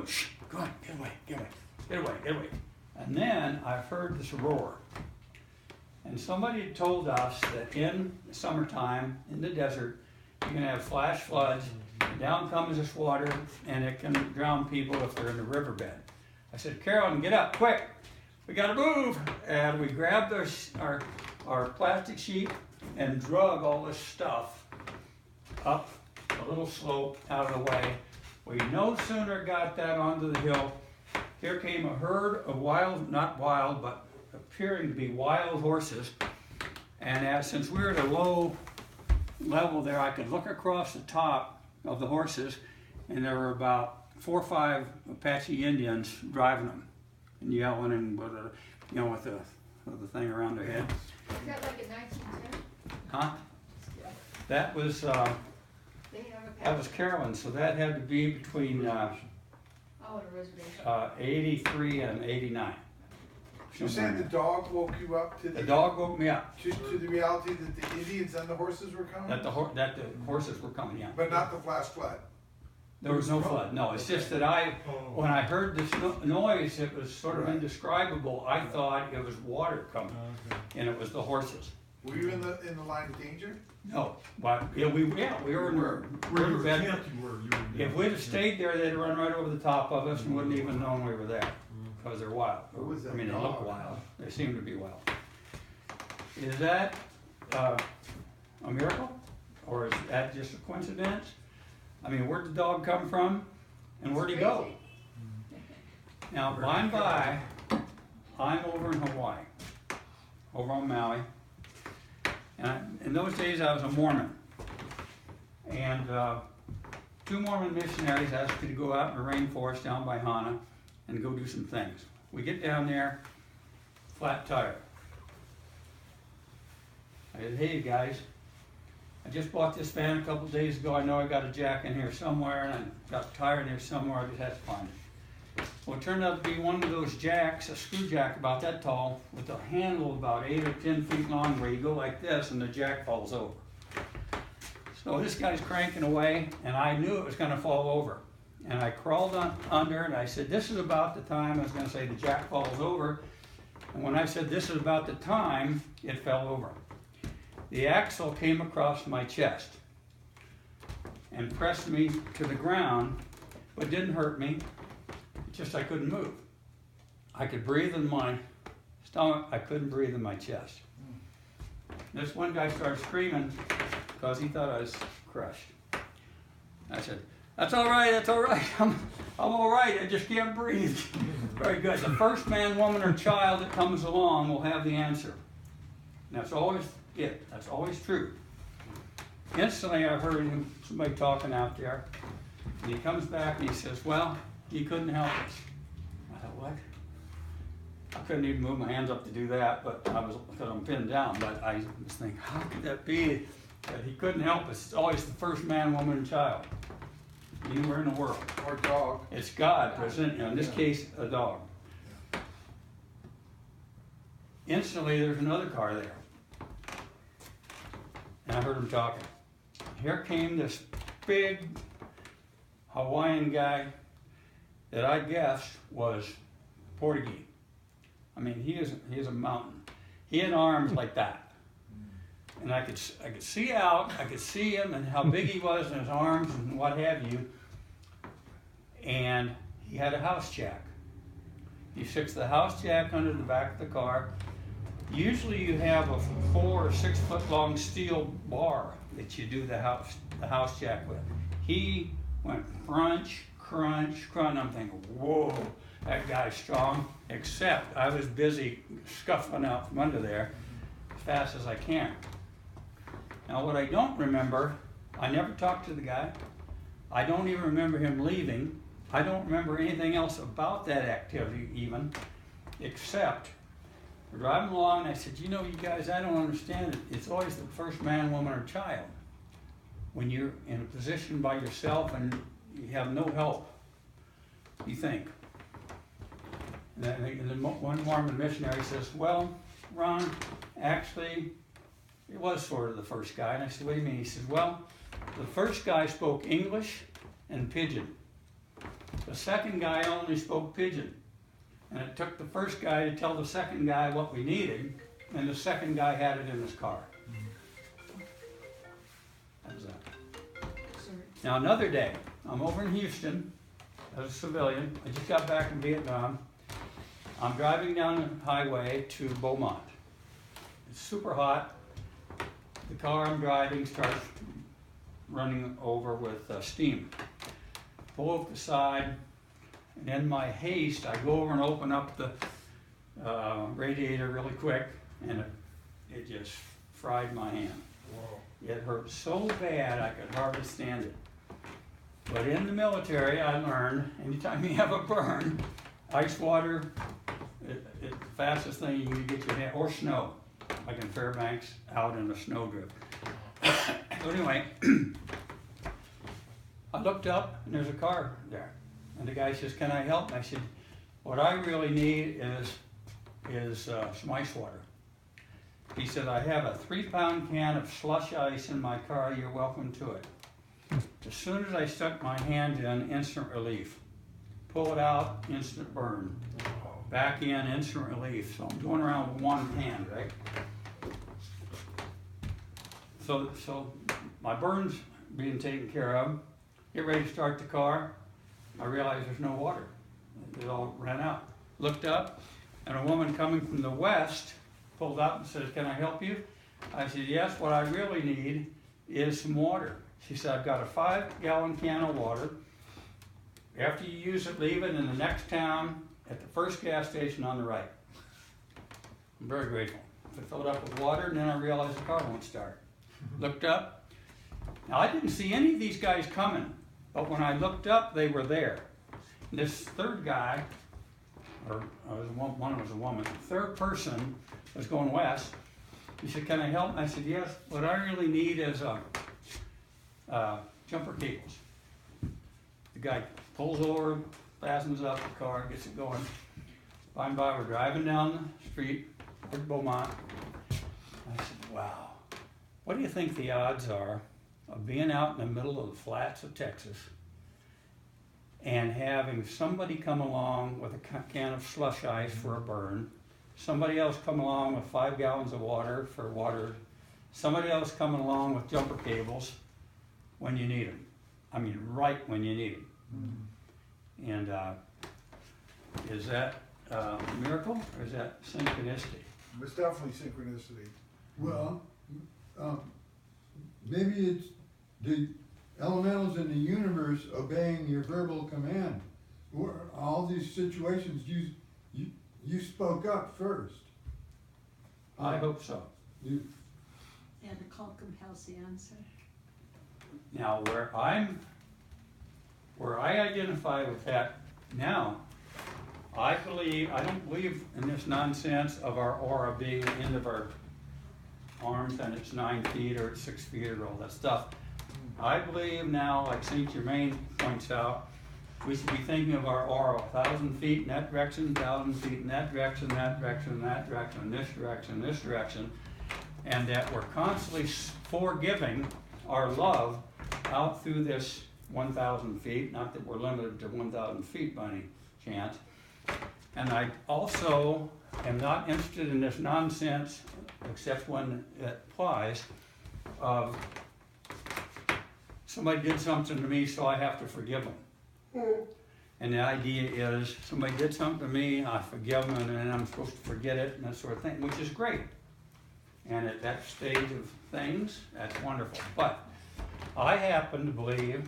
Shh, go on, get away, get away, get away, get away. And then I heard this roar. And somebody had told us that in the summertime, in the desert, you can have flash floods, and down comes this water, and it can drown people if they're in the riverbed. I said, Carolyn, get up, quick, we gotta move. And we grabbed our plastic sheet and drug all this stuff up a little slope out of the way. We no sooner got that onto the hill, here came a herd of wild, not wild, but appearing to be wild horses. And since we were at a low level there, I could look across the top of the horses, and there were about 4 or 5 Apache Indians driving them and yelling and with the thing around their head. Is that like in 1910? Huh? That was Carolyn, so that had to be between a reservation. 83 and 89. You're saying the dog woke you up to The dog woke me up. to the reality that the Indians and the horses were coming? That the horses were coming, yeah. But not the flash flood? There was no flood, no. It's just that when I heard this noise, it was sort of indescribable. I thought it was water coming, and it was the horses. Were you in the line of danger? No, but yeah, we were in the riverbed. If we'd have stayed there, they'd run right over the top of us and wouldn't even known we were there, because they're wild. I mean, they look wild. They seem to be wild. Is that a miracle, or is that just a coincidence? I mean, where'd the dog come from, and where'd he go? Now, by and by, I'm over in Hawaii, over on Maui. And in those days, I was a Mormon. And 2 Mormon missionaries asked me to go out in the rainforest down by Hana and go do some things. We get down there, flat tire. I said, hey guys, I just bought this van a couple days ago. I know I got a jack in here somewhere, and I got a tire in here somewhere. I just had to find it. Well, it turned out to be one of those jacks, a screw jack about that tall, with a handle about 8 or 10 feet long, where you go like this and the jack falls over. So this guy's cranking away, and I knew it was going to fall over. And I crawled under, and I said, this is about the time, I was going to say the jack falls over. And when I said this is about the time, it fell over. The axle came across my chest and pressed me to the ground, but didn't hurt me. Just I couldn't move. I could breathe in my stomach, I couldn't breathe in my chest. This one guy started screaming because he thought I was crushed. I said, that's all right, I'm all right, I just can't breathe. Very good. The first man, woman, or child that comes along will have the answer. And that's always it, that's always true. Instantly I heard somebody talking out there, and he comes back and he says, well, he couldn't help us. I thought, what? I couldn't even move my hands up to do that, but because I'm pinned down. But I was thinking, how could that be that he couldn't help us? It's always the first man, woman, and child, anywhere in the world. Or dog. It's God present, in this case, a dog. Instantly, there's another car there. And I heard him talking. Here came this big Hawaiian guy that I guessed was Portuguese. I mean, he is a mountain. He had arms like that, and I could see out. I could see him and how big he was and his arms and what have you. And he had a house jack. He fixed the house jack under the back of the car. Usually, you have a 4 or 6 foot long steel bar that you do the house jack with. He went crunch, crunch, crunch. I'm thinking, whoa, that guy's strong. Except I was busy scuffling out from under there as fast as I can. Now what I don't remember, I never talked to the guy. I don't even remember him leaving. I don't remember anything else about that activity even, except we're driving along and I said, you know, you guys, I don't understand it. It's always the first man, woman, or child. When you're in a position by yourself and you have no help, you think. And then one Mormon missionary says, well, Ron, actually, it was sort of the first guy. And I said, what do you mean? He says, well, the first guy spoke English and Pidgin. The second guy only spoke pidgin. And it took the first guy to tell the second guy what we needed, and the second guy had it in his car. That was that. Sorry. Now another day, I'm over in Houston as a civilian. I just got back from Vietnam. I'm driving down the highway to Beaumont. It's super hot. The car I'm driving starts running over with steam. Pull off the side, and in my haste, I go over and open up the radiator really quick, and it just fried my hand. Whoa. It hurt so bad I could hardly stand it. But in the military, I learned anytime you have a burn, ice water, it's the fastest thing you can get your hand, or snow, like in Fairbanks, out in a snowdrift. So anyway, I looked up and there's a car there. And the guy says, "Can I help?" And I said, "What I really need is some ice water." He said, "I have a 3-pound can of slush ice in my car, you're welcome to it." As soon as I stuck my hand in, instant relief. Pull it out, instant burn. Back in, instant relief. So I'm going around with one hand, right? So my burn's being taken care of. Get ready to start the car. I realize there's no water. It all ran out. Looked up, and a woman coming from the west pulled up and says, "Can I help you?" I said, "Yes, what I really need is some water." She said, "I've got a 5-gallon can of water. After you use it, leave it in the next town at the first gas station on the right." I'm very grateful. I filled it up with water, and then I realized the car won't start. Looked up. Now, I didn't see any of these guys coming, but when I looked up, they were there. And this third guy, or one was a woman, the third person was going west. He said, "Can I help?" And I said, "Yes, what I really need is jumper cables." The guy pulls over, fastens up the car, gets it going. By and by, we're driving down the street toward Beaumont. I said, "Wow, what do you think the odds are of being out in the middle of the flats of Texas and having somebody come along with a can of slush ice for a burn, somebody else come along with 5 gallons of water for water, somebody else coming along with jumper cables when you need them? I mean, right when you need them." And is that a miracle, or is that synchronicity? It's definitely synchronicity. Well, maybe it's the elementals in the universe obeying your verbal command. All these situations, you spoke up first. I hope so. You, And the call compels the answer. Now, where I identify with that now, I don't believe in this nonsense of our aura being the end of our arms and it's 9 feet or it's 6 feet or all that stuff. I believe now, like St. Germain points out, we should be thinking of our aura 1,000 feet in that direction, 1,000 feet in that direction, that direction, that direction, this direction, this direction, and that we're constantly forgiving our love out through this 1,000 feet, not that we're limited to 1,000 feet by any chance. And I also am not interested in this nonsense, except when it applies, of somebody did something to me, so I have to forgive them. And the idea is somebody did something to me, I forgive them, and then I'm supposed to forget it and that sort of thing, which is great. And at that stage of things, that's wonderful. But I happen to believe